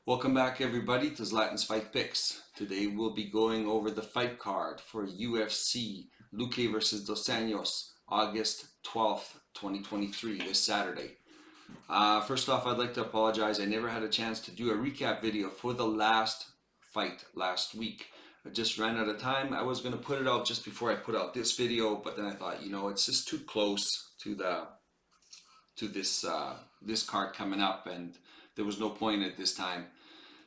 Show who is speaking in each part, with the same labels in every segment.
Speaker 1: Welcome back everybody to Zlatan's Fight Picks. Today we'll be going over the fight card for UFC Luque versus Dos Anjos, August 12th, 2023, this Saturday. First off, I'd like to apologize. I never had a chance to do a recap video for the last fight last week. I just ran out of time. I was going to put it out just before I put out this video, but then I thought, it's just too close to this card coming up, and there was no point at this time.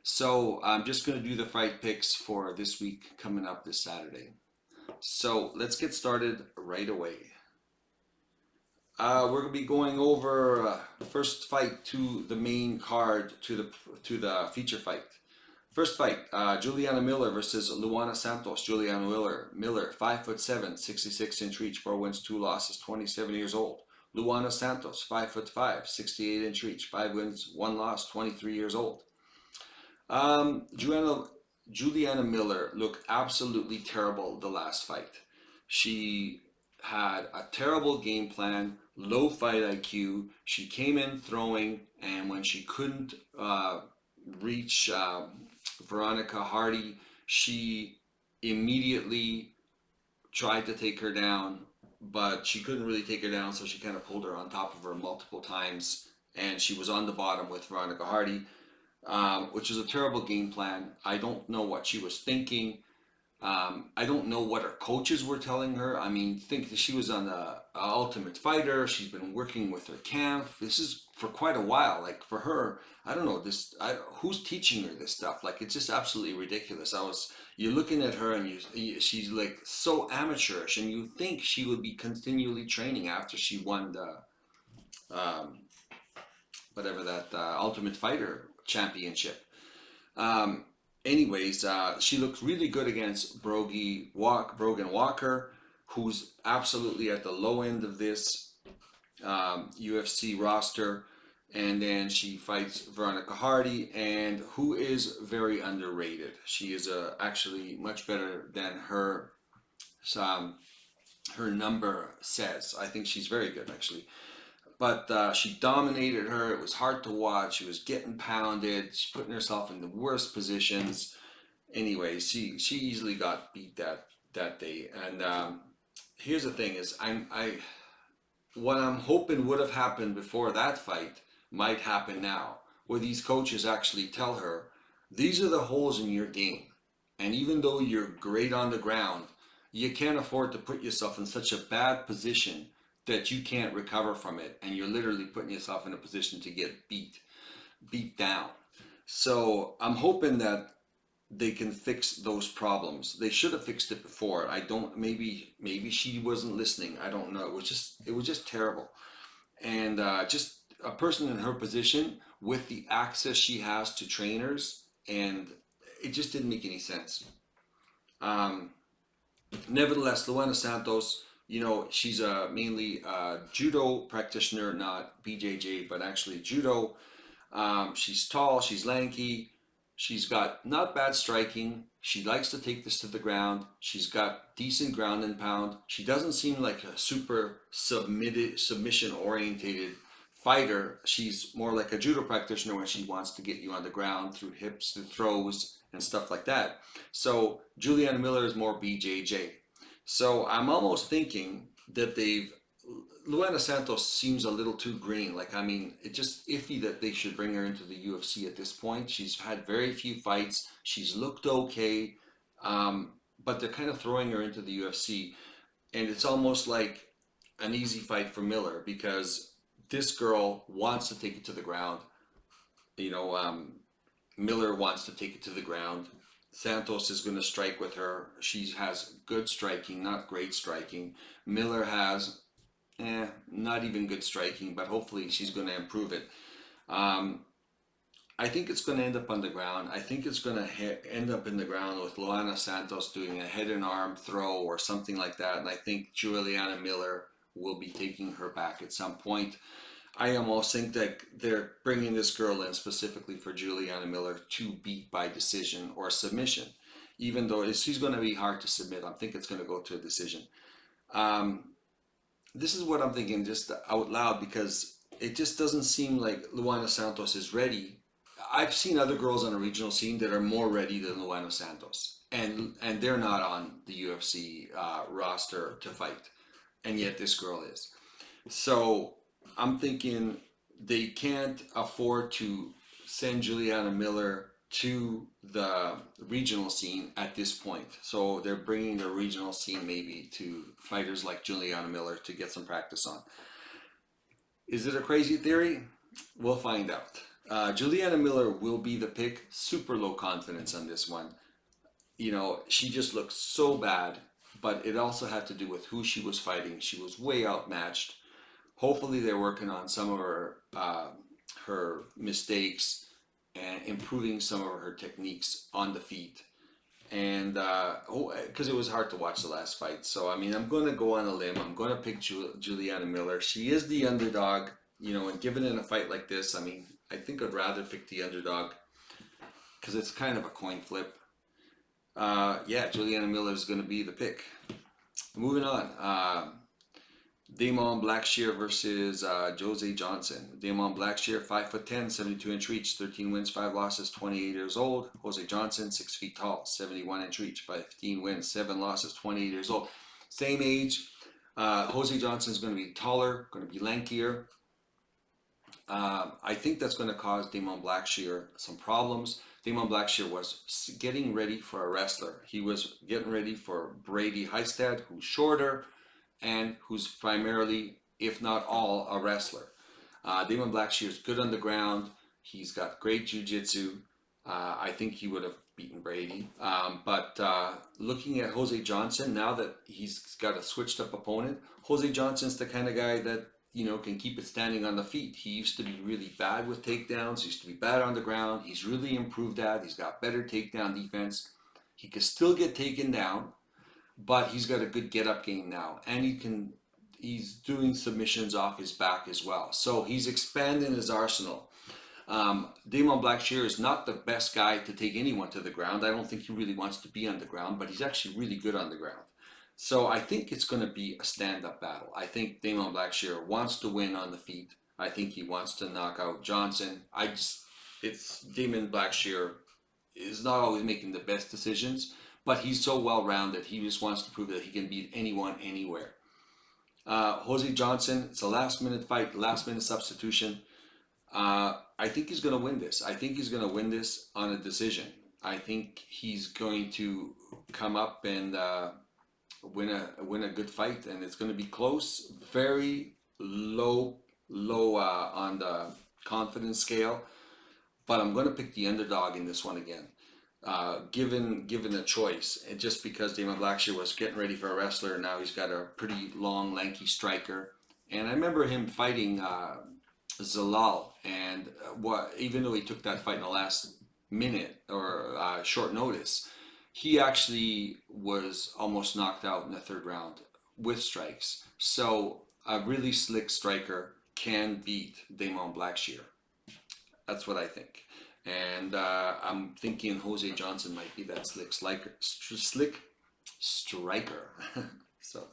Speaker 1: So I'm just going to do the fight picks for this week coming up this Saturday. So let's get started right away. We're going to be going over the first fight to the main card, to the feature fight. First fight, Juliana Miller versus Luana Santos. Juliana Miller, 5'7", 66-inch reach, 4 wins, 2 losses, 27 years old. Luana Santos, 5'5", 68-inch reach, 5 wins, 1 loss, 23 years old. Juliana Miller looked absolutely terrible the last fight. She had a terrible game plan, low fight IQ. She came in throwing, and when she couldn't reach Veronica Hardy, she immediately tried to take her down, but she couldn't really take her down, so she kind of pulled her on top of her multiple times, and she was on the bottom with Veronica Hardy. Which was a terrible game plan. I don't know what she was thinking. I don't know what her coaches were telling her. I mean, think that she was on the Ultimate Fighter. She's been working with her camp. This is for quite a while. Like, for her, I don't know who's teaching her this stuff. Like, it's just absolutely ridiculous. You're looking at her, and she's like so amateurish, and you think she would be continually training after she won the Ultimate Fighter championship. She looked really good against Brogan Walker, who's absolutely at the low end of this UFC roster. And then she fights Veronica Hardy, and who is very underrated. She is actually much better than her number says. I think she's very good, actually. But she dominated her. It was hard to watch. She was getting pounded. She's putting herself in the worst positions. Anyway, she easily got beat that day. And here's the thing: is what I'm hoping would have happened before that fight might happen now, where these coaches actually tell her, these are the holes in your game, and even though you're great on the ground, you can't afford to put yourself in such a bad position that you can't recover from it, and you're literally putting yourself in a position to get beat down. So I'm hoping that they can fix those problems. They should have fixed it before. Maybe she wasn't listening. I don't know. It was just terrible. And just a person in her position with the access she has to trainers, and it just didn't make any sense. Nevertheless, Luana Santos, she's mainly a judo practitioner, not BJJ, but actually judo. She's tall, she's lanky, she's got not bad striking. She likes to take this to the ground. She's got decent ground and pound. She doesn't seem like a super submission orientated fighter. She's more like a judo practitioner when she wants to get you on the ground through hips, through throws, and stuff like that. So Juliana Miller is more BJJ. So I'm almost thinking that Luana Santos seems a little too green. It's just iffy that they should bring her into the UFC at this point. She's had very few fights. She's looked okay, but they're kind of throwing her into the UFC. And it's almost like an easy fight for Miller, because this girl wants to take it to the ground. Miller wants to take it to the ground. Santos is going to strike with her. She has good striking, not great striking. Miller has not even good striking, but hopefully she's going to improve it. I think it's going to end up on the ground. I think it's going to end up in the ground with Luana Santos doing a head and arm throw or something like that. And I think Juliana Miller will be taking her back at some point. I almost think that they're bringing this girl in specifically for Juliana Miller to beat by decision or submission, even though she's going to be hard to submit. I think it's going to go to a decision. This is what I'm thinking just out loud, because it just doesn't seem like Luana Santos is ready I've seen other girls on a regional scene that are more ready than Luana Santos, and they're not on the UFC roster to fight, and yet this girl is. So I'm thinking they can't afford to send Juliana Miller to the regional scene at this point. So they're bringing the regional scene maybe to fighters like Juliana Miller to get some practice on. Is it a crazy theory? We'll find out. Juliana Miller will be the pick. Super low confidence on this one. You know, she just looked so bad, but it also had to do with who she was fighting. She was way outmatched. Hopefully, they're working on some of her mistakes and improving some of her techniques on the feet. And because it was hard to watch the last fight, so I mean, I'm going to go on a limb. I'm going to pick Juliana Miller. She is the underdog, you know, and given in a fight like this, I mean, I think I'd rather pick the underdog because it's kind of a coin flip. Yeah, Juliana Miller is going to be the pick. Moving on. Damon Blackshear versus Jose Johnson. Damon Blackshear, 5'10", 72-inch reach, 13 wins, 5 losses, 28 years old. Jose Johnson, 6 feet tall, 71-inch reach, 15 wins, 7 losses, 28 years old. Same age. Jose Johnson is going to be taller, going to be lankier. I think that's going to cause Damon Blackshear some problems. Damon Blackshear was getting ready for a wrestler. He was getting ready for Brady Heistad, who's shorter, and who's primarily, if not all, a wrestler. Damon Blackshear is good on the ground. He's got great jiu-jitsu. I think he would have beaten Brady. But looking at Jose Johnson, now that he's got a switched up opponent, Jose Johnson's the kind of guy that, you know, can keep it standing on the feet. He used to be really bad with takedowns. He used to be bad on the ground. He's really improved that. He's got better takedown defense. He can still get taken down, but he's got a good get-up game now, and he's doing submissions off his back as well. So he's expanding his arsenal. Damon Blackshear is not the best guy to take anyone to the ground. I don't think he really wants to be on the ground, but he's actually really good on the ground. So I think it's going to be a stand-up battle. I think Damon Blackshear wants to win on the feet. I think he wants to knock out Johnson. It's Damon Blackshear is not always making the best decisions, but he's so well-rounded. He just wants to prove that he can beat anyone, anywhere. Jose Johnson, it's a last-minute fight, last-minute substitution. I think he's going to win this. I think he's going to win this on a decision. I think he's going to come up and win a good fight, and it's going to be close, very low on the confidence scale. But I'm going to pick the underdog in this one again. Given a choice, and just because Damon Blackshear was getting ready for a wrestler, now he's got a pretty long, lanky striker. And I remember him fighting Zalal, and even though he took that fight in the last minute or short notice, he actually was almost knocked out in the third round with strikes. So a really slick striker can beat Damon Blackshear. That's what I think. And I'm thinking Jose Johnson might be that slick striker. So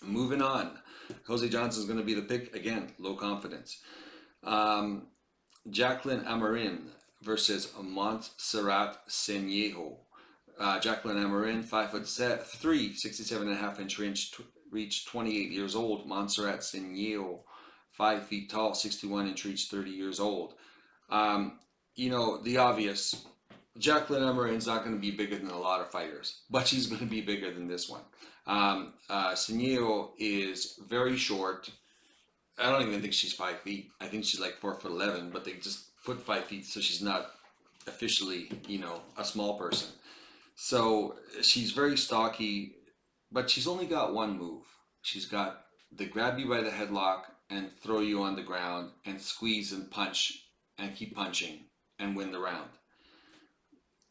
Speaker 1: moving on. Jose Johnson is going to be the pick. Again, low confidence. Jacqueline Amarin versus Montserrat Senyejo. Jacqueline Amarin, 5'3", 67.5-inch reach, 28 years old. Montserrat Senyejo, 5 feet tall, 61-inch reach, 30 years old. You know, the obvious, Jacqueline Amarin's not going to be bigger than a lot of fighters, but she's going to be bigger than this one. Senyejo is very short. I don't even think she's 5 feet. I think she's like 4'11", but they just put 5 feet so she's not officially, you know, a small person. So she's very stocky, but she's only got one move. She's got the grab you by the headlock and throw you on the ground and squeeze and punch and keep punching and win the round.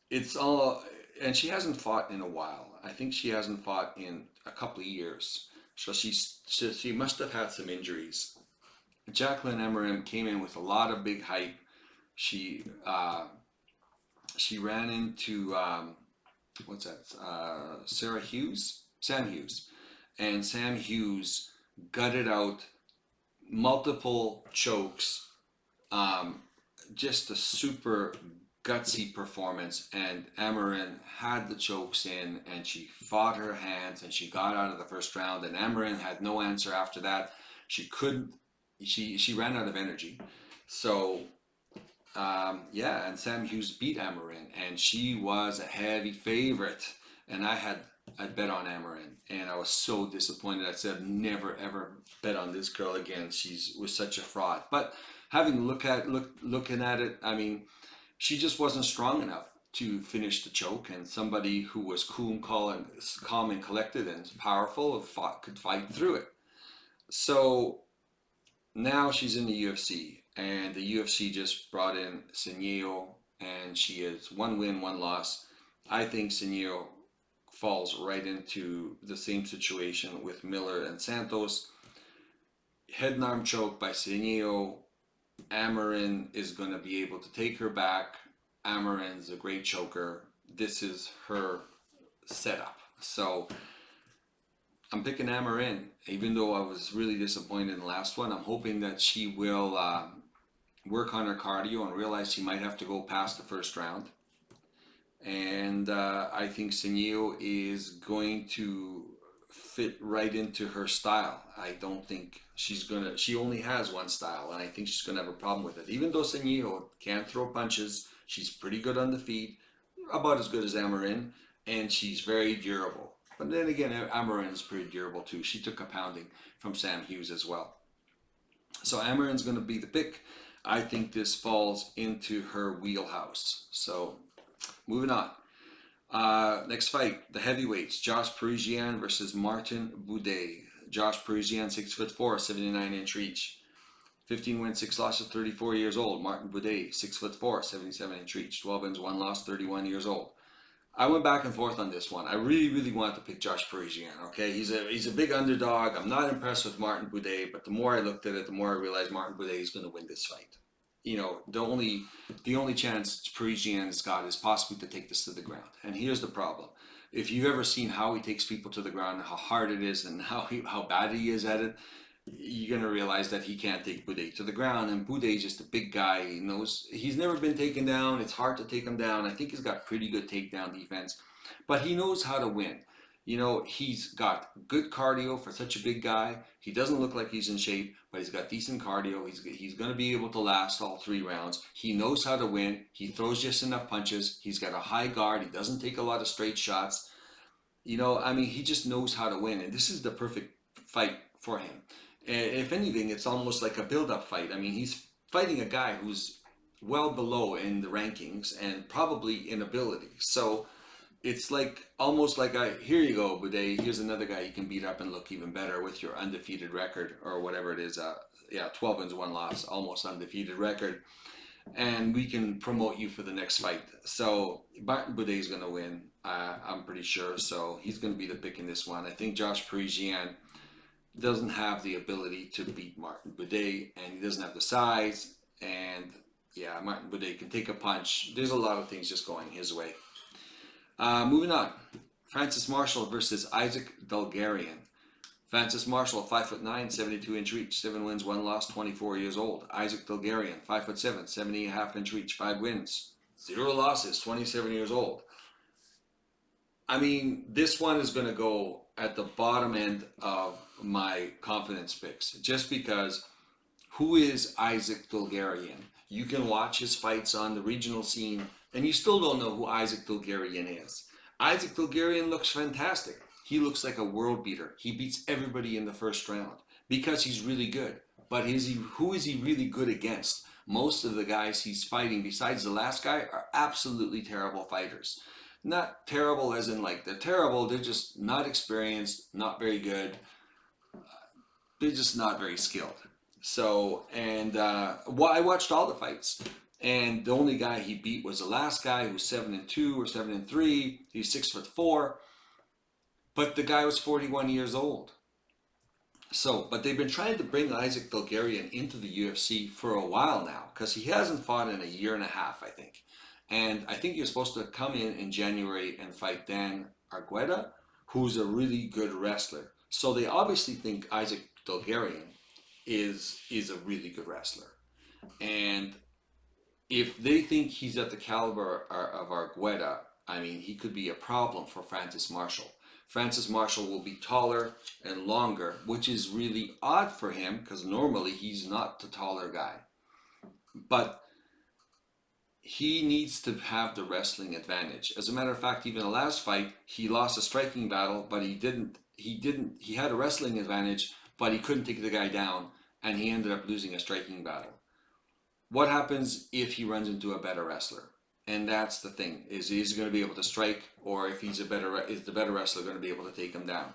Speaker 1: It's all, and she hasn't fought in a while. I think she hasn't fought in a couple of years. So she must have had some injuries. Jacqueline Amarin came in with a lot of big hype. She ran into Sam Hughes, and Sam Hughes gutted out multiple chokes. just a super gutsy performance, and Amarin had the chokes in, and she fought her hands, and she got out of the first round, and Amarin had no answer after that. She couldn't. She ran out of energy. So yeah, and Sam Hughes beat Amarin, and she was a heavy favorite. And I bet on Amarin, and I was so disappointed. I said never ever bet on this girl again. She's was such a fraud. But having looking at it, I mean, she just wasn't strong enough to finish the choke. And somebody who was calm and collected and powerful could fight through it. So now she's in the UFC, and the UFC just brought in Senio, and she is one win, one loss. I think Senio falls right into the same situation with Miller and Santos. Head and arm choke by Senio. Amarin is going to be able to take her back. Amarin's a great choker. This is her setup. So I'm picking Amarin, even though I was really disappointed in the last one. I'm hoping that she will work on her cardio and realize she might have to go past the first round. And I think Senio is going to fit right into her style. I don't think she only has one style, and I think she's gonna have a problem with it. Even though Senio can't throw punches, she's pretty good on the feet, about as good as Amarin, and she's very durable. But then again, Amarin is pretty durable too. She took a pounding from Sam Hughes as well. So Amarin's going to be the pick. I think this falls into her wheelhouse. So moving on. Next fight, the heavyweights, Josh Parisian versus Martin Boudet. Josh Parisian, 6'4", 79-inch reach. 15 wins, 6 losses, 34 years old. Martin Boudet, 6'4", 77-inch reach. 12 wins, 1 loss, 31 years old. I went back and forth on this one. I really wanted to pick Josh Parisian. Okay, he's a big underdog. I'm not impressed with Martin Boudet, but the more I looked at it, the more I realized Martin Boudet is going to win this fight. You know, the only chance Parisian's got is possibly to take this to the ground. And here's the problem: if you've ever seen how he takes people to the ground, and how hard it is, and how bad he is at it, you're gonna realize that he can't take Boudet to the ground. And Boudet's just a big guy. He knows he's never been taken down. It's hard to take him down. I think he's got pretty good takedown defense, but he knows how to win. You know, he's got good cardio for such a big guy. He doesn't look like he's in shape, but he's got decent cardio. He's going to be able to last all 3 rounds. He knows how to win. He throws just enough punches. He's got a high guard. He doesn't take a lot of straight shots. You know, I mean, he just knows how to win, and this is the perfect fight for him. And if anything, it's almost like a build-up fight. I mean, he's fighting a guy who's well below in the rankings and probably in ability. So it's like almost like here you go, Boudet. Here's another guy you can beat up and look even better with your undefeated record or whatever it is. 12 wins, 1 loss, almost undefeated record, and we can promote you for the next fight. So Martin Boudet is going to win. I'm pretty sure. So he's going to be the pick in this one. I think Josh Parisian doesn't have the ability to beat Martin Boudet, and he doesn't have the size. And yeah, Martin Boudet can take a punch. There's a lot of things just going his way. Moving on, Francis Marshall versus Isaac Bulgarian. Francis Marshall, 5'9", 72-inch reach, 7 wins, 1 loss, 24 years old. Isaac Bulgarian, 5'7", 70.5-inch reach, 5 wins, 0 losses, 27 years old. I mean, this one is going to go at the bottom end of my confidence picks, just because who is Isaac Bulgarian? You can watch his fights on the regional scene, and you still don't know who Isaac Bulgarian is. Isaac Bulgarian looks fantastic. He looks like a world beater. He beats everybody in the first round because he's really good. But who is he really good against? Most of the guys he's fighting, besides the last guy, are absolutely terrible fighters. Not terrible as in like they're terrible, they're just not experienced, not very good. They're just not very skilled. So, and I watched all the fights. And the only guy he beat was the last guy who was 7-2 or 7-3. He's 6'4", but the guy was 41 years old. So, but they've been trying to bring Isaac Bulgarian into the UFC for a while now because he hasn't fought in a year and a half, I think. And I think he was supposed to come in January and fight Dan Argueta, who's a really good wrestler. So they obviously think Isaac Bulgarian is a really good wrestler. And if they think he's at the caliber of Argueta, I mean, he could be a problem for Francis Marshall. Francis Marshall will be taller and longer, which is really odd for him because normally he's not the taller guy. But he needs to have the wrestling advantage. As a matter of fact, even the last fight, he lost a striking battle, but he had a wrestling advantage, but he couldn't take the guy down, and he ended up losing a striking battle. What happens if he runs into a better wrestler? And that's the thing: is he going to be able to strike, or if is the better wrestler going to be able to take him down?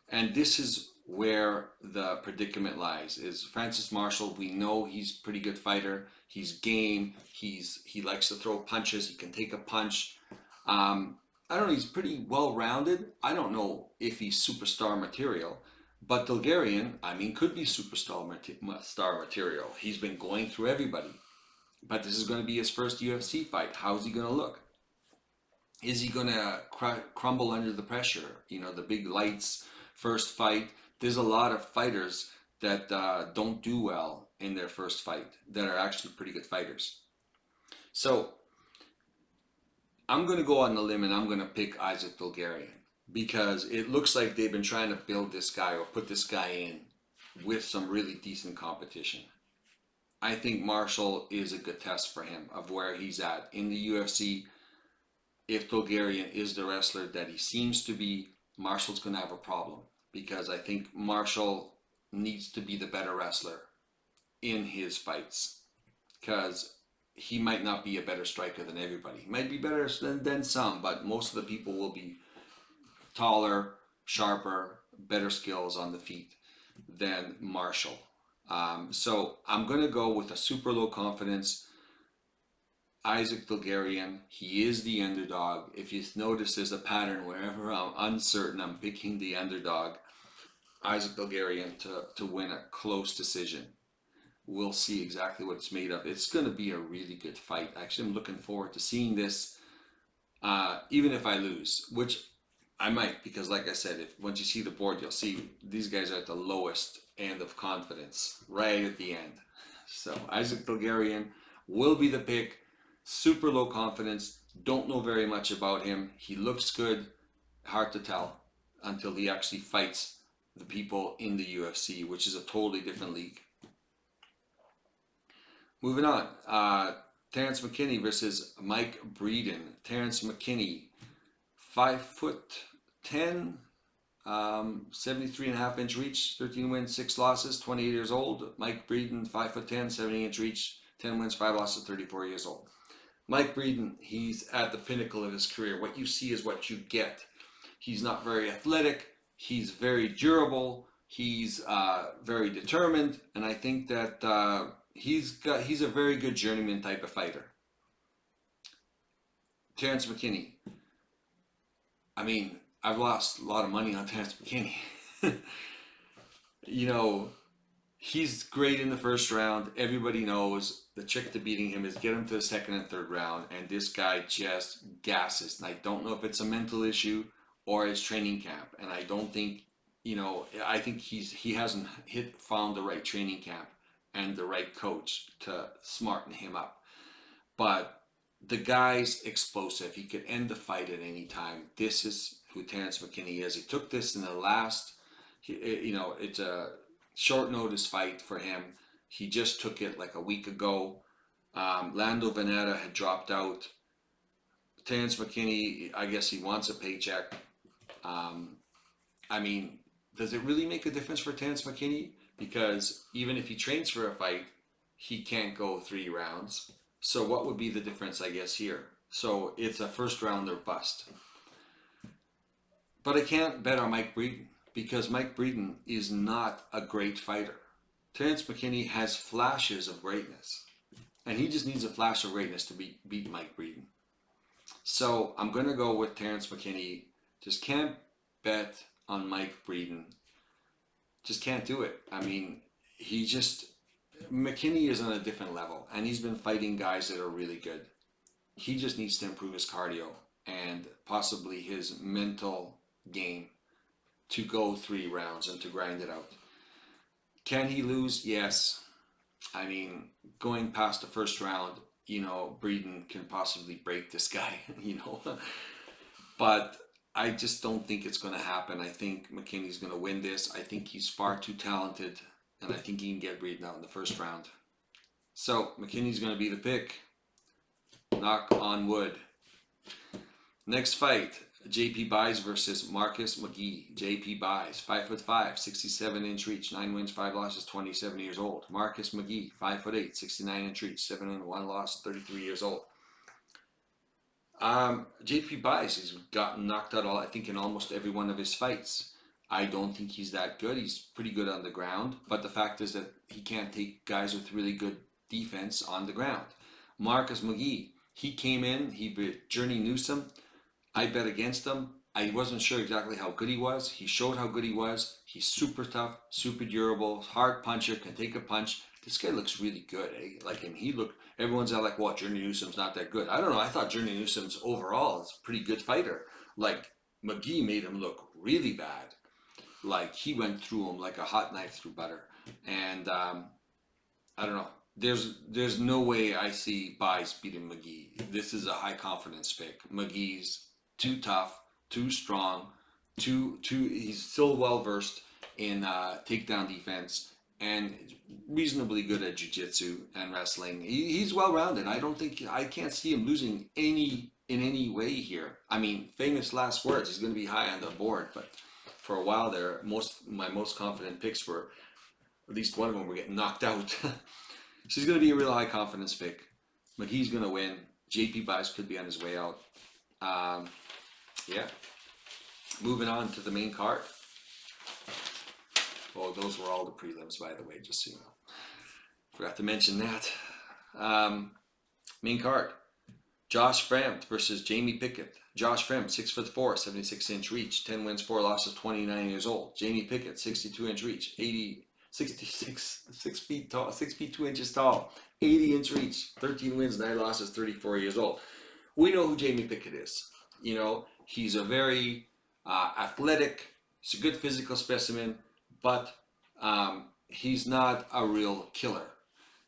Speaker 1: And this is where the predicament lies. Is Francis Marshall? We know he's a pretty good fighter. He's game. He likes to throw punches. He can take a punch. I don't know. He's pretty well rounded. I don't know if he's superstar material. But Bulgarian, I mean, could be superstar star material. He's been going through everybody. But this is going to be his first UFC fight. How's he going to look? Is he going to crumble under the pressure? You know, the big lights, first fight. There's a lot of fighters that don't do well in their first fight that are actually pretty good fighters. So I'm going to go on the limb and I'm going to pick Isaac Bulgarian, because it looks like they've been trying to build this guy or put this guy in with some really decent competition. I think Marshall is a good test for him of where he's at in the UFC. If Bulgarian is the wrestler that he seems to be, Marshall's going to have a problem, because I think Marshall needs to be the better wrestler in his fights, because he might not be a better striker than everybody. He might be better than some, but most of the people will be taller, sharper, better skills on the feet than Marshall. So I'm going to go with a super low confidence Isaac Bulgarian. He is the underdog. If you notice, there's a pattern wherever I'm uncertain, I'm picking the underdog, Isaac Bulgarian, to win a close decision. We'll see exactly what it's made of. It's going to be a really good fight. Actually, I'm looking forward to seeing this, even if I lose, which I might, because like I said, once you see the board, you'll see these guys are at the lowest end of confidence, right at the end. So Isaac Bulgarian will be the pick. Super low confidence. Don't know very much about him. He looks good. Hard to tell until he actually fights the people in the UFC, which is a totally different league. Moving on. Terrence McKinney versus Mike Breeden. Terrence McKinney, 5'10", 73.5-inch reach, 13 wins, 6 losses, 28 years old. Mike Breeden, 5'10", 70-inch reach, 10 wins, 5 losses, 34 years old. Mike Breeden, he's at the pinnacle of his career. What you see is what you get. He's not very athletic. He's very durable. He's very determined, and I think that he's a very good journeyman type of fighter. Terrence McKinney. I mean, I've lost a lot of money on Terrence McKinney. You know, he's great in the first round. Everybody knows the trick to beating him is get him to the second and third round, and this guy just gasses. And I don't know if it's a mental issue or his training camp. And I don't think, I think he hasn't found the right training camp and the right coach to smarten him up. But the guy's explosive. He could end the fight at any time. This is who Terrence McKinney is. He took this in the last, it's a short notice fight for him. He just took it like a week ago. Lando Veneta had dropped out. Terrence McKinney, I guess he wants a paycheck. I mean, does it really make a difference for Terrence McKinney? Because even if he trains for a fight, he can't go 3 rounds. So what would be the difference, I guess, here? So it's a first rounder bust. But I can't bet on Mike Breeden, because Mike Breeden is not a great fighter. Terrence McKinney has flashes of greatness, and he just needs a flash of greatness to beat Mike Breeden. So I'm going to go with Terrence McKinney. Just can't bet on Mike Breeden. Just can't do it. I mean, McKinney is on a different level, and he's been fighting guys that are really good. He just needs to improve his cardio and possibly his mental game to go 3 rounds and to grind it out. Can he lose? Yes. I mean, going past the first round, Breeden can possibly break this guy, But I just don't think it's going to happen. I think McKinney's going to win this. I think he's far too talented, and I think he can get Breeden out in the first round. So McKinney's going to be the pick. Knock on wood. Next fight, JP Buys versus Marcus McGee. JP Buys, 5'5", 67-inch reach, 9 wins, 5 losses, 27 years old. Marcus McGee, 5'8", 69-inch reach, 7 wins, 1 loss, 33 years old. JP Buys has gotten knocked out, I think, in almost every one of his fights. I don't think he's that good. He's pretty good on the ground, but the fact is that he can't take guys with really good defense on the ground. Marcus McGee, he came in, he beat Journey Newsom. I bet against him. I wasn't sure exactly how good he was. He showed how good he was. He's super tough, super durable, hard puncher, can take a punch. This guy looks really good, eh? Like him, everyone's like, well, Journey Newsom's not that good. I don't know. I thought Journey Newsom's overall is a pretty good fighter. Like, McGee made him look really bad. Like, he went through him like a hot knife through butter. And I don't know. There's no way I see Buys beating McGee. This is a high confidence pick. McGee's too tough, too strong, he's still well versed in takedown defense and reasonably good at jiu-jitsu and wrestling. He's well rounded. I can't see him losing in any way here. I mean, famous last words. He's going to be high on the board, but for a while there, my most confident picks were, at least one of them were getting knocked out. So he's going to be a real high confidence pick. McGee's going to win. JP Buys could be on his way out. Yeah. Moving on to the main card. Oh, those were all the prelims, by the way, just so you know. Forgot to mention that. Main card. Josh Fremd versus Jamie Pickett. Josh Fremd, 6'4", 76-inch reach, 10 wins, 4 losses, 29 years old. Jamie Pickett, 62-inch reach, 6 feet tall, 6 feet 2 inches tall, 80-inch reach, 13 wins, 9 losses, 34 years old. We know who Jamie Pickett is. He's a very athletic, he's a good physical specimen, but he's not a real killer.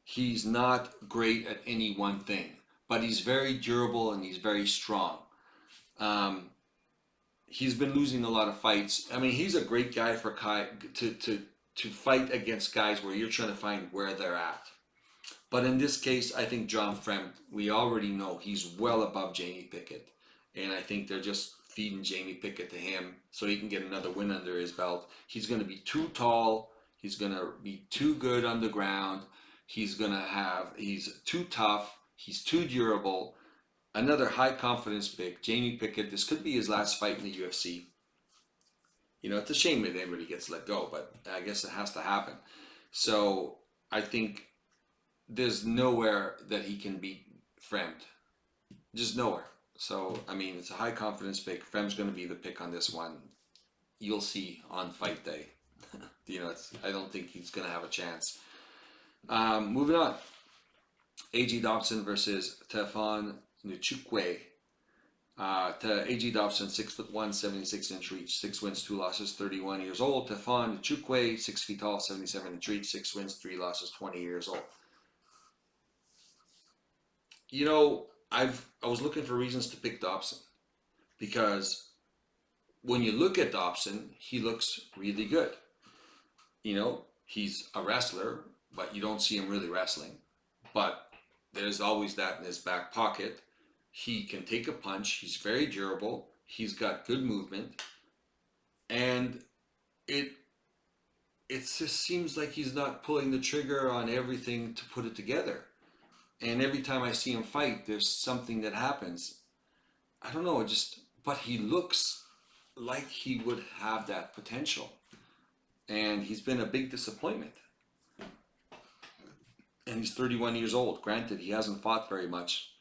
Speaker 1: He's not great at any one thing, but he's very durable and he's very strong. He's been losing a lot of fights. I mean, he's a great guy for to fight against guys where you're trying to find where they're at. But in this case, I think John Fremd, we already know he's well above Jamie Pickett. And I think they're just feeding Jamie Pickett to him so he can get another win under his belt. He's going to be too tall. He's going to be too good on the ground. He's too tough. He's too durable. Another high confidence pick, Jamie Pickett. This could be his last fight in the UFC. It's a shame that everybody gets let go, but I guess it has to happen. So I think there's nowhere that he can beat Fremd. Just nowhere. So, I mean, it's a high confidence pick. Fremd's going to be the pick on this one. You'll see on fight day. I don't think he's going to have a chance. Moving on. A.G. Dobson versus Tefon Nchukwu. A.G. Dobson, 6'1", 76-inch reach, 6 wins, 2 losses, 31 years old. Tefon Nchukwu, 6 feet tall, 77-inch reach, 6 wins, 3 losses, 20 years old. I was looking for reasons to pick Dobson because when you look at Dobson, he looks really good. He's a wrestler, but you don't see him really wrestling. But there's always that in his back pocket. He can take a punch. He's very durable. He's got good movement. And it just seems like he's not pulling the trigger on everything to put it together. And every time I see him fight, there's something that happens. I don't know, but he looks like he would have that potential. And he's been a big disappointment. And he's 31 years old. Granted, he hasn't fought very much.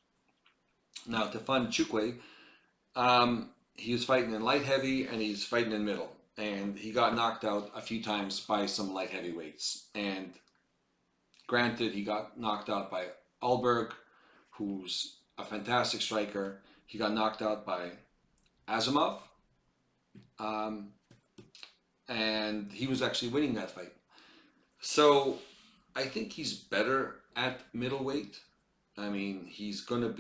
Speaker 1: Now, Tefon Nchukwu, he was fighting in light heavy and he's fighting in middle. And he got knocked out a few times by some light heavyweights. And granted, he got knocked out by Alberg, who's a fantastic striker. He got knocked out by Azimov. And he was actually winning that fight. So I think he's better at middleweight. I mean, he's not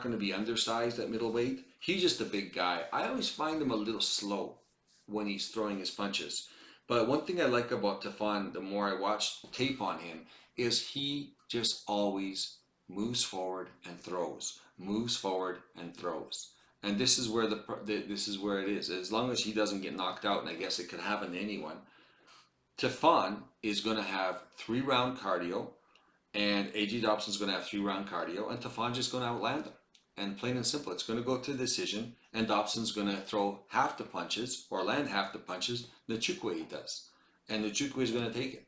Speaker 1: going to be undersized at middleweight. He's just a big guy. I always find him a little slow when he's throwing his punches. But one thing I like about Tefan, the more I watch tape on him, is he just always moves forward and throws, moves forward and throws. And this is where this is where it is. As long as he doesn't get knocked out, and I guess it could happen to anyone, Tefan is going to have 3 round cardio, and AJ Dobson's going to have 3 round cardio, and Tafan's just going to outland him. And plain and simple, it's going to go to decision, and Dobson's going to throw half the punches or land half the punches the Chukwe does. And the Chukwe is going to take it.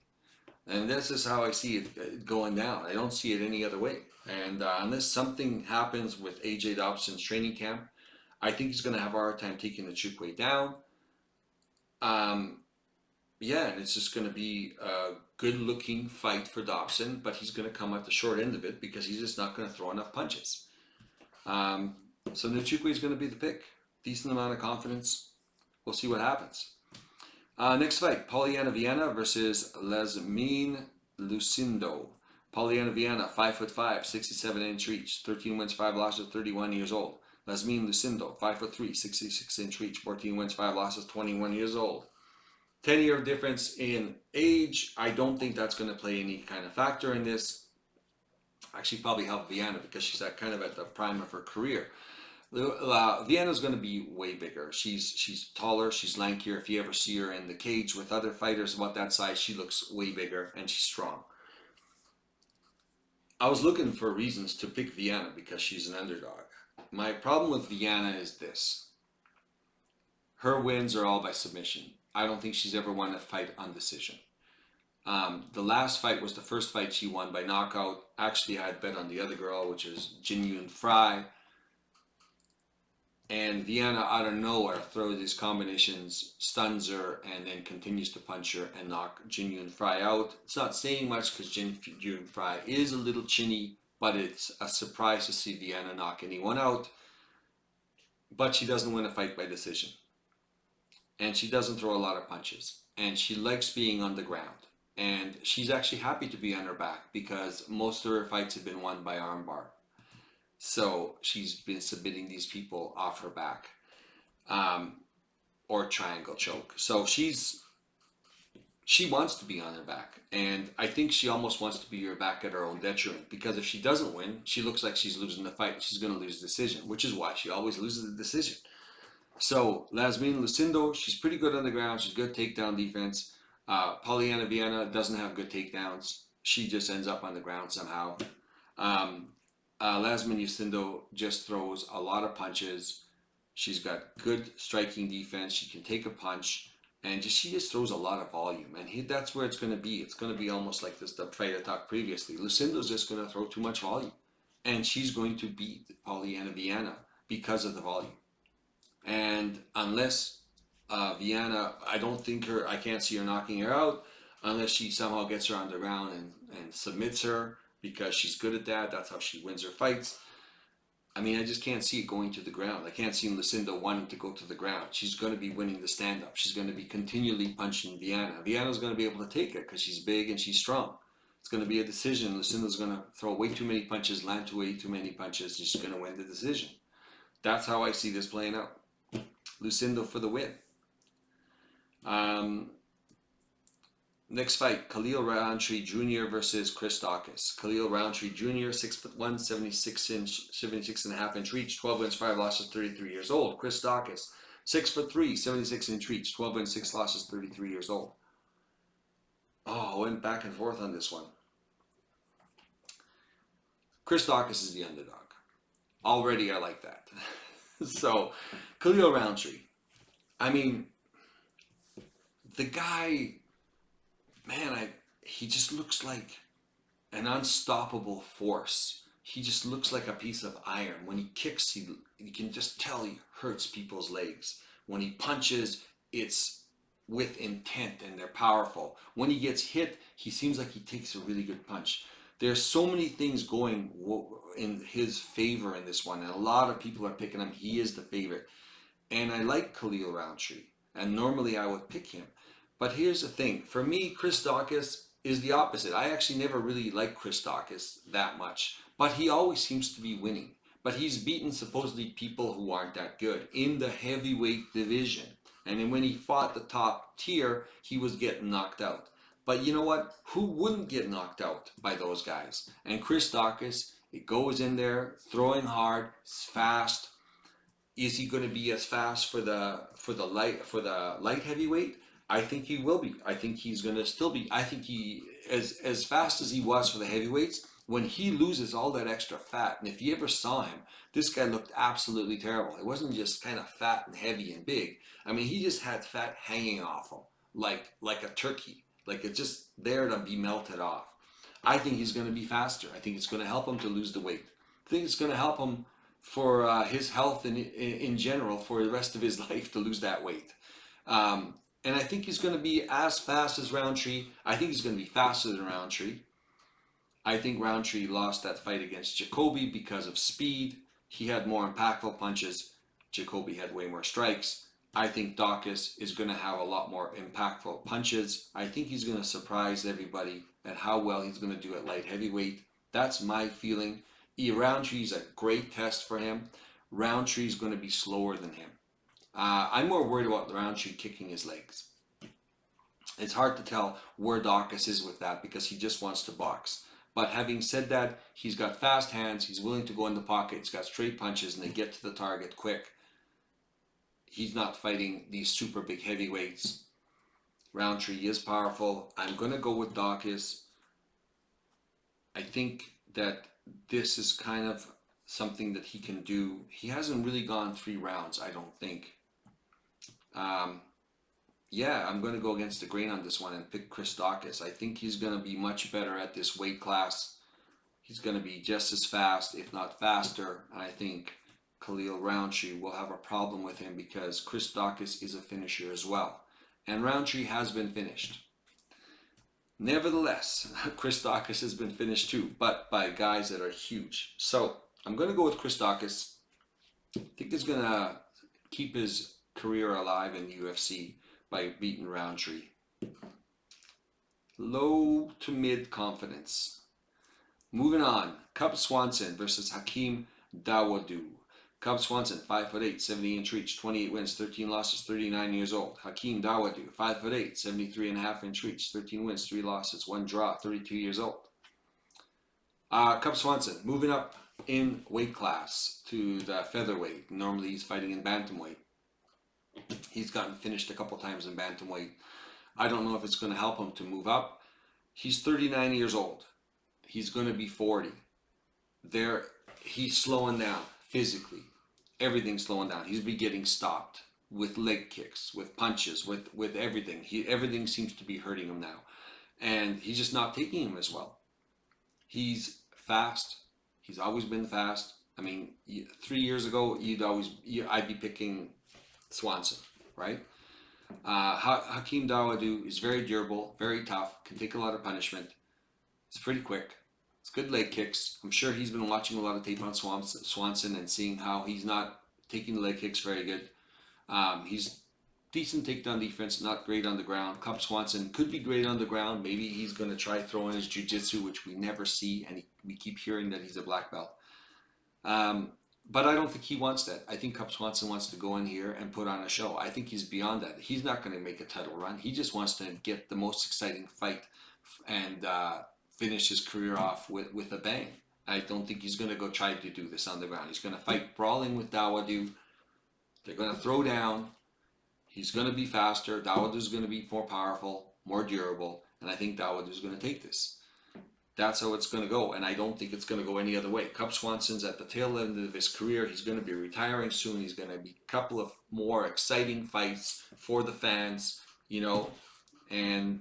Speaker 1: And this is how I see it going down. I don't see it any other way. And unless something happens with AJ Dobson's training camp, I think he's going to have a hard time taking the Chukwe down. Yeah, and it's just going to be a good-looking fight for Dobson, but he's going to come at the short end of it because he's just not going to throw enough punches. So Nchukwu is going to be the pick. Decent amount of confidence. We'll see what happens. Next fight, Polyana Viana versus Lasmine Lucindo. Polyana Viana, 5'5", 67-inch reach, 13 wins, 5 losses, 31 years old. Lasmine Lucindo, 5'3", 66-inch reach, 14 wins, 5 losses, 21 years old. 10-year difference in age. I don't think that's going to play any kind of factor in this. Actually, probably help Viana because she's kind of at the prime of her career. Viana's going to be way bigger. She's taller, she's lankier. If you ever see her in the cage with other fighters about that size, she looks way bigger and she's strong. I was looking for reasons to pick Viana because she's an underdog. My problem with Viana is this. Her wins are all by submission. I don't think she's ever won a fight on decision. The last fight was the first fight she won by knockout. Actually, I had bet on the other girl, which is Jin Yun Fry. And Viana, out of nowhere, throws these combinations, stuns her, and then continues to punch her and knock Jin Yun Fry out. It's not saying much because Jin Yun Fry is a little chinny, but it's a surprise to see Viana knock anyone out. But she doesn't win a fight by decision. And she doesn't throw a lot of punches. And she likes being on the ground. And she's actually happy to be on her back because most of her fights have been won by armbar. So she's been submitting these people off her back or triangle choke. So she wants to be on her back. And I think she almost wants to be her back at her own detriment because if she doesn't win, she looks like she's losing the fight. She's going to lose the decision, which is why she always loses the decision. So Lasmine Lucindo, she's pretty good on the ground. She's good takedown defense. Polyana Viana doesn't have good takedowns. She just ends up on the ground somehow. Lasmine Lucindo just throws a lot of punches. She's got good striking defense. She can take a punch. And she just throws a lot of volume. And that's where it's going to be. It's going to be almost like the fight I talked previously. Lucindo's just going to throw too much volume. And she's going to beat Polyana Viana because of the volume. And unless Viana, I can't see her knocking her out unless she somehow gets her on the ground and submits her because she's good at that. That's how she wins her fights. I mean, I just can't see it going to the ground. I can't see Lucinda wanting to go to the ground. She's going to be winning the stand-up. She's going to be continually punching Viana. Viana's going to be able to take it because she's big and she's strong. It's going to be a decision. Lucinda's going to throw way too many punches, land way too many punches. She's going to win the decision. That's how I see this playing out. Lucindo for the win. Next fight, Khalil Roundtree Jr. versus Chris Daukaus. Khalil Roundtree Jr., 6'1", 76.5-inch reach, 12 wins, 5 losses, 33 years old. Chris Daukaus, 6'3", 76-inch reach, 12 wins, 6 losses, 33 years old. Oh, I went back and forth on this one. Chris Daukaus is the underdog. Already I like that. So, Khalil Roundtree. I mean, the guy, man, he just looks like an unstoppable force. He just looks like a piece of iron. When he kicks, you can just tell he hurts people's legs. When he punches, it's with intent and they're powerful. When he gets hit, he seems like he takes a really good punch. There's so many things going in his favor in this one, and a lot of people are picking him. He is the favorite. And I like Khalil Roundtree, and normally I would pick him. But here's the thing. For me, Chris Daukaus, is the opposite. I actually never really liked Chris Daukaus that much, but he always seems to be winning. But he's beaten supposedly people who aren't that good in the heavyweight division. And then when he fought the top tier, he was getting knocked out. But you know what? Who wouldn't get knocked out by those guys? And Chris Daukaus, it goes in there, throwing hard, fast. Is he going to be as fast for the light heavyweight? I think he will be. I think he's going to still be. I think he as fast as he was for the heavyweights. When he loses all that extra fat, and if you ever saw him, this guy looked absolutely terrible. It wasn't just kind of fat and heavy and big. I mean, he just had fat hanging off him like a turkey, like it's just there to be melted off. I think he's going to be faster. I think it's going to help him to lose the weight. I think it's going to help him for his health in general for the rest of his life to lose that weight. And I think he's going to be as fast as Roundtree. I think he's going to be faster than Roundtree. I think Roundtree lost that fight against Jacoby because of speed. He had more impactful punches. Jacoby had way more strikes. I think Daukaus is going to have a lot more impactful punches. I think he's going to surprise everybody at how well he's going to do at light heavyweight. That's my feeling. Roundtree is a great test for him. Roundtree is going to be slower than him. I'm more worried about Roundtree kicking his legs. It's hard to tell where Daukaus is with that because he just wants to box. But having said that, he's got fast hands. He's willing to go in the pocket. He's got straight punches and they get to the target quick. He's not fighting these super big heavyweights. Roundtree is powerful. I'm going to go with Daukaus. I think that this is kind of something that he can do. He hasn't really gone 3 rounds, I don't think. Yeah, I'm going to go against the grain on this one and pick Chris Daukaus. I think he's going to be much better at this weight class. He's going to be just as fast, if not faster. And I think Khalil Roundtree will have a problem with him because Chris Daukaus is a finisher as well. And Roundtree has been finished. Nevertheless, Chris Daukaus has been finished too, but by guys that are huge. So I'm going to go with Chris Daukaus. I think he's going to keep his career alive in UFC by beating Roundtree. Low to mid confidence. Moving on, Cub Swanson versus Hakeem Dawodu. Cub Swanson, 5'8", 70-inch reach, 28 wins, 13 losses, 39 years old. Hakeem Dawodu, 5'8", 73.5-inch reach, 13 wins, 3 losses, 1 draw, 32 years old. Cub Swanson, moving up in weight class to the featherweight. Normally he's fighting in bantamweight. He's gotten finished a couple times in bantamweight. I don't know if it's going to help him to move up. He's 39 years old. He's going to be 40. He's slowing down physically. Everything's slowing down. He's been getting stopped with leg kicks, with punches, with everything. Everything seems to be hurting him now. And he's just not taking him as well. He's fast. He's always been fast. I mean, 3 years ago, I'd be picking Swanson, right? Hakeem Dawodu is very durable, very tough, can take a lot of punishment. He's pretty quick. It's good leg kicks. I'm sure he's been watching a lot of tape on Swanson and seeing how he's not taking the leg kicks very good. He's decent takedown defense, not great on the ground. Cub Swanson could be great on the ground. Maybe he's going to try throwing his jiu-jitsu, which we never see, and we keep hearing that he's a black belt. But I don't think he wants that. I think Cub Swanson wants to go in here and put on a show. I think he's beyond that. He's not going to make a title run. He just wants to get the most exciting fight and finish his career off with a bang. I don't think he's going to go try to do this on the ground. He's going to fight brawling with Dawodu. They're going to throw down. He's going to be faster. Dawodu's going to be more powerful, more durable, and I think Dawodu's going to take this. That's how it's going to go, and I don't think it's going to go any other way. Cub Swanson's at the tail end of his career. He's going to be retiring soon. He's going to be a couple of more exciting fights for the fans, and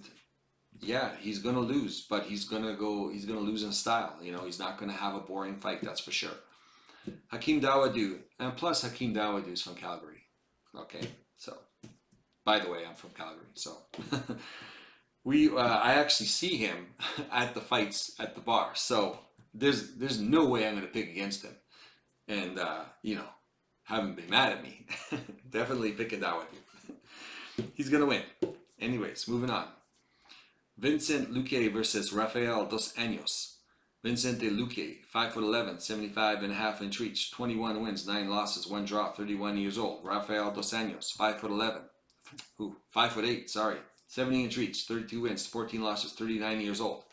Speaker 1: yeah, he's going to lose, but he's going to lose in style. He's not going to have a boring fight, that's for sure. Hakeem Dawodu, and plus Hakeem Dawodu is from Calgary. Okay, so, by the way, I'm from Calgary, so... I actually see him at the fights at the bar, so there's no way I'm going to pick against him, and have him be mad at me. Definitely picking Dawodu. He's going to win. Anyways, moving on. Vincent Luque versus Rafael dos Anjos. Vincente Luque, 5'11", 75.5-inch reach, 21 wins, 9 losses, 1 draw, 31 years old. Rafael dos Anjos, 5'11", 5'8", sorry, 70-inch reach, 32 wins, 14 losses, 39 years old.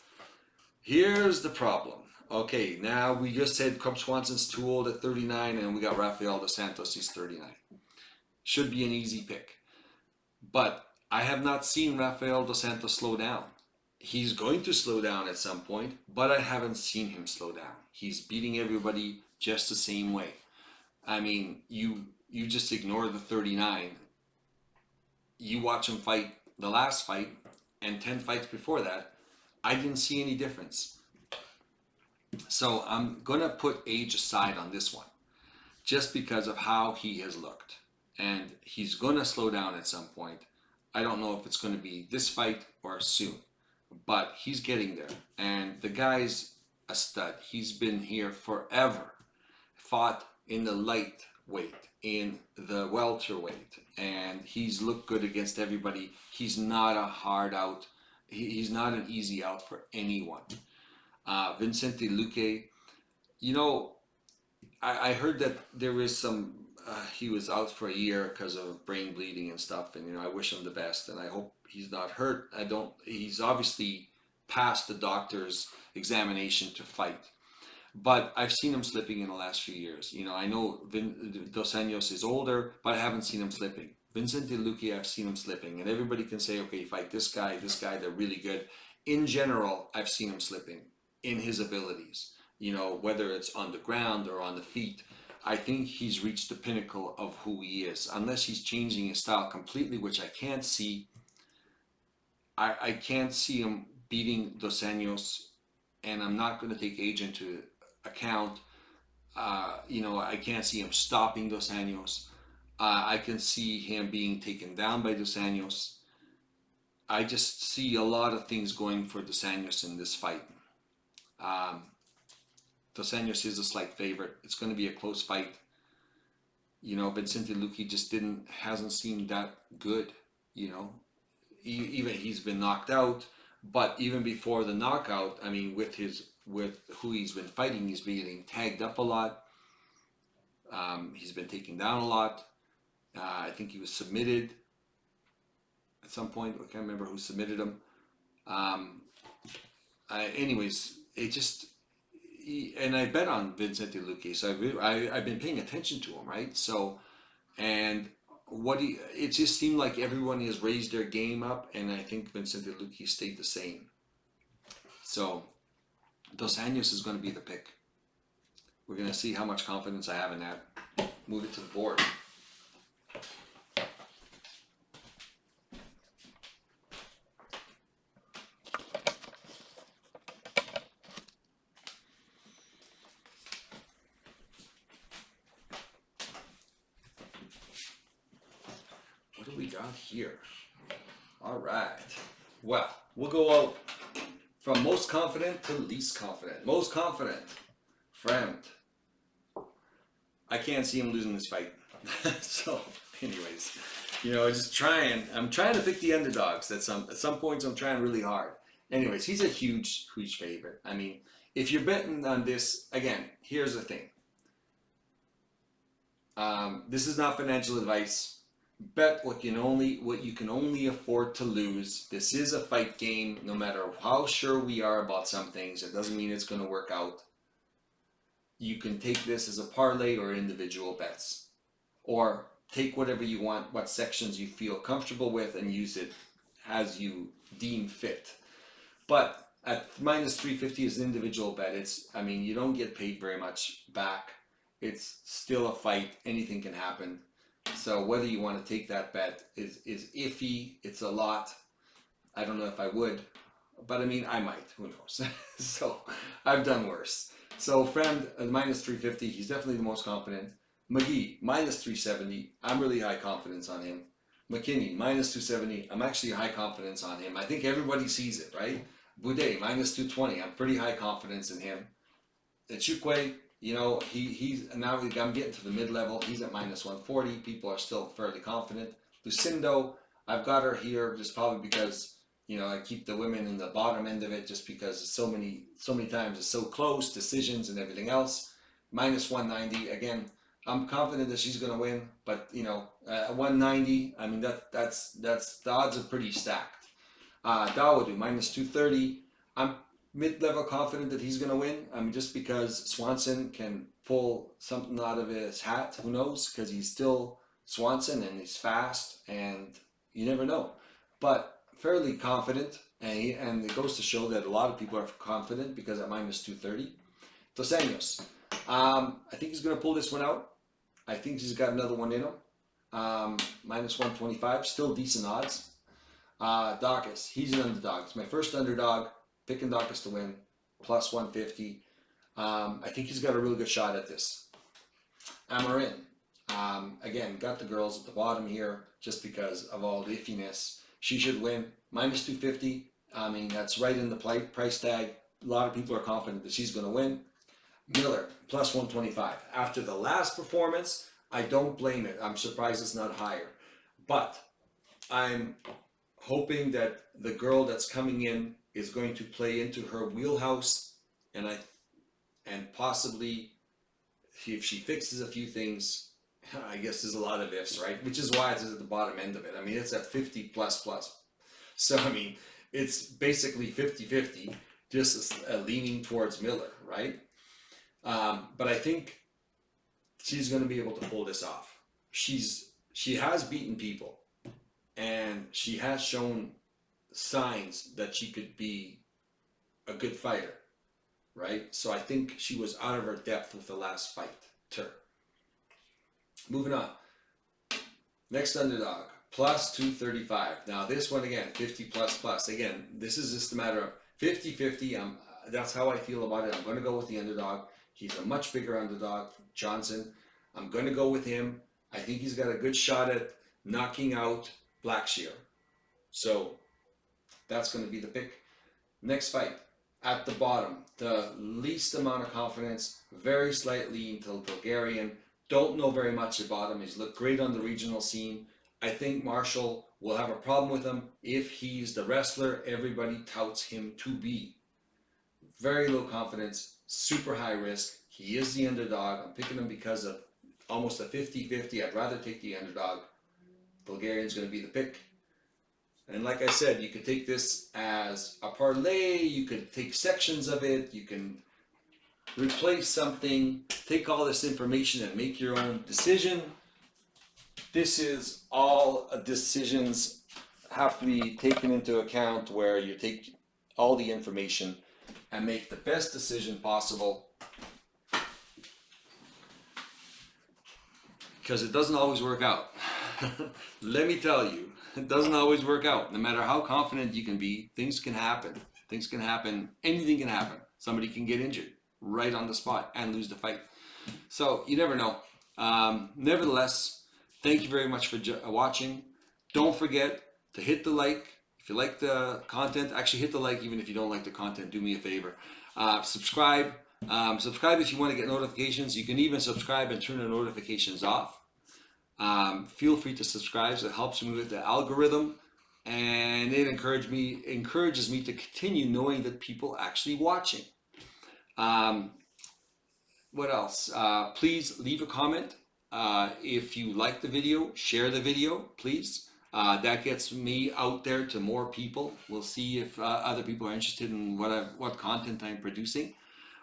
Speaker 1: Here's the problem. Okay, now we just said Cub Swanson's too old at 39, and we got Rafael dos Santos, he's 39. Should be an easy pick. But I have not seen Rafael dos Santos slow down. He's going to slow down at some point, but I haven't seen him slow down. He's beating everybody just the same way. I mean, you just ignore the 39. You watch him fight the last fight and 10 fights before that. I didn't see any difference. So I'm going to put age aside on this one, just because of how he has looked. And he's going to slow down at some point. I don't know if it's going to be this fight or soon, but he's getting there. And the guy's a stud. He's been here forever. Fought in the lightweight, in the welterweight, and he's looked good against everybody. He's not a hard out. He's not an easy out for anyone. Vincente Luque, you know, I heard that there is some, he was out for a year because of brain bleeding and stuff, and, you know, I wish him the best, and I hope he's not hurt. He's obviously passed the doctor's examination to fight. But I've seen him slipping in the last few years. You know, I know Dos Anjos is older, but I haven't seen him slipping. Vincente Luque, I've seen him slipping. And everybody can say, okay, fight this guy, they're really good. In general, I've seen him slipping in his abilities. You know, whether it's on the ground or on the feet. I think he's reached the pinnacle of who he is. Unless he's changing his style completely, which I can't see. I can't see him beating Dos Anjos. And I'm not going to take age into account. You know, I can't see him stopping Dos Anjos. I can see him being taken down by Dos Anjos. I just see a lot of things going for Dos Anjos in this fight. Dos Anjos is a slight favorite. It's going to be a close fight. You know, Vincente Luque just hasn't seemed that good. You know, even he's been knocked out. But even before the knockout, I mean, with who he's been fighting, he's been getting tagged up a lot. He's been taken down a lot. I think he was submitted at some point. I can't remember who submitted him. Anyways, it just, and I bet on Vincente Luque, so I've been paying attention to him, right? So, and it just seemed like everyone has raised their game up, and I think Vincente Luque stayed the same. So, Dos Anjos is going to be the pick. We're going to see how much confidence I have in that. Move it to the board. What do we got here? All right. Well, we'll go out from most confident to least confident. Most confident, friend. I can't see him losing this fight. So, anyways, you know, I'm trying to pick the underdogs. At some points, I'm trying really hard. Anyways, he's a huge favorite. I mean, if you're betting on this, again, here's the thing. This is not financial advice. Bet what you can only afford to lose. This is a fight game. No matter how sure we are about some things, it doesn't mean it's going to work out. You can take this as a parlay or individual bets, or take whatever you want, what sections you feel comfortable with, and use it as you deem fit. But at minus 350 as an individual bet, you don't get paid very much back. It's still a fight. Anything can happen. So whether you want to take that bet is iffy. It's a lot. I don't know if I would, but I mean, I might. Who knows? So I've done worse. So friend, at minus 350, he's definitely the most confident. McGee, minus 370. I'm really high confidence on him. McKinney, minus 270. I'm actually high confidence on him. I think everybody sees it, right? Boudet, minus 220. I'm pretty high confidence in him. And Chukwe, you know, he's now I'm getting to the mid-level. He's at minus 140. People are still fairly confident. Lucindo, I've got her here just probably because You know, I keep the women in the bottom end of it just because so many times it's so close, decisions and everything else. Minus 190 again. I'm confident that she's going to win, but you know, 190. I mean, that's the odds are pretty stacked. Dawodu minus 230. I'm mid-level confident that he's going to win. I mean, just because Swanson can pull something out of his hat, who knows? Because he's still Swanson and he's fast, and you never know. But fairly confident, and it goes to show that a lot of people are confident because at minus 230. Dos Anjos. I think he's going to pull this one out. I think he's got another one in him. Minus 125, still decent odds. Dawkins, he's an underdog. It's my first underdog. Picking Dawkins to win, plus 150. I think he's got a really good shot at this. Amarin, again, got the girls at the bottom here just because of all the iffiness. She should win, minus 250. I mean, that's right in the price tag. A lot of people are confident that she's going to win. Miller, plus 125. After the last performance, I don't blame it. I'm surprised it's not higher. But I'm hoping that the girl that's coming in is going to play into her wheelhouse, and possibly if she fixes a few things, I guess there's a lot of ifs, right? Which is why it's at the bottom end of it. I mean, it's at 50 plus plus. So, I mean, it's basically 50-50, just leaning towards Miller, right? But I think she's going to be able to pull this off. She has beaten people, and she has shown signs that she could be a good fighter, right? So I think she was out of her depth with the last fight. Moving on. Next underdog, plus 235. Now this one again, 50 plus plus. Again, this is just a matter of 50-50. That's how I feel about it. I'm going to go with the underdog. He's a much bigger underdog, Johnson. I'm going to go with him. I think he's got a good shot at knocking out Blackshear. So that's going to be the pick. Next fight, at the bottom, the least amount of confidence, very slightly into the Bulgarian. Don't know very much about him. He's looked great on the regional scene. I think Marshall will have a problem with him if he's the wrestler everybody touts him to be. Very low confidence, super high risk. He is the underdog. I'm picking him because of almost a 50-50. I'd rather take the underdog. Bulgarian's going to be the pick. And like I said, you could take this as a parlay. You could take sections of it. You can replace something. Take all this information and make your own decision. This is all decisions have to be taken into account where you take all the information and make the best decision possible. Because it doesn't always work out. Let me tell you, it doesn't always work out. No matter how confident you can be, things can happen. Things can happen. Anything can happen. Somebody can get injured right on the spot and lose the fight. So you never know. Nevertheless, thank you very much for watching. Don't forget to hit the like. If you like the content, actually hit the like even if you don't like the content. Do me a favor. Subscribe. Subscribe if you want to get notifications. You can even subscribe and turn the notifications off. Feel free to subscribe. So it helps me with the algorithm, and it encourages me to continue knowing that people actually watching. What else? Please leave a comment. If you like the video, share the video, please. That gets me out there to more people. We'll see if other people are interested in what content I'm producing.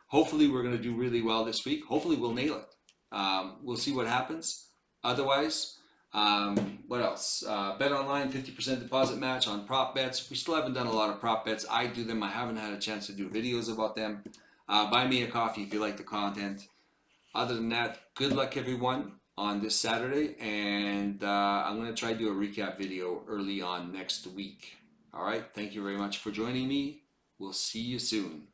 Speaker 1: Hopefully we're going to do really well this week. Hopefully we'll nail it. We'll see what happens. Otherwise, what else? Bet online, 50% deposit match on prop bets. We still haven't done a lot of prop bets. I do them. I haven't had a chance to do videos about them. Buy me a coffee if you like the content. Other than that, good luck everyone on this Saturday. And I'm going to try to do a recap video early on next week. All right. Thank you very much for joining me. We'll see you soon.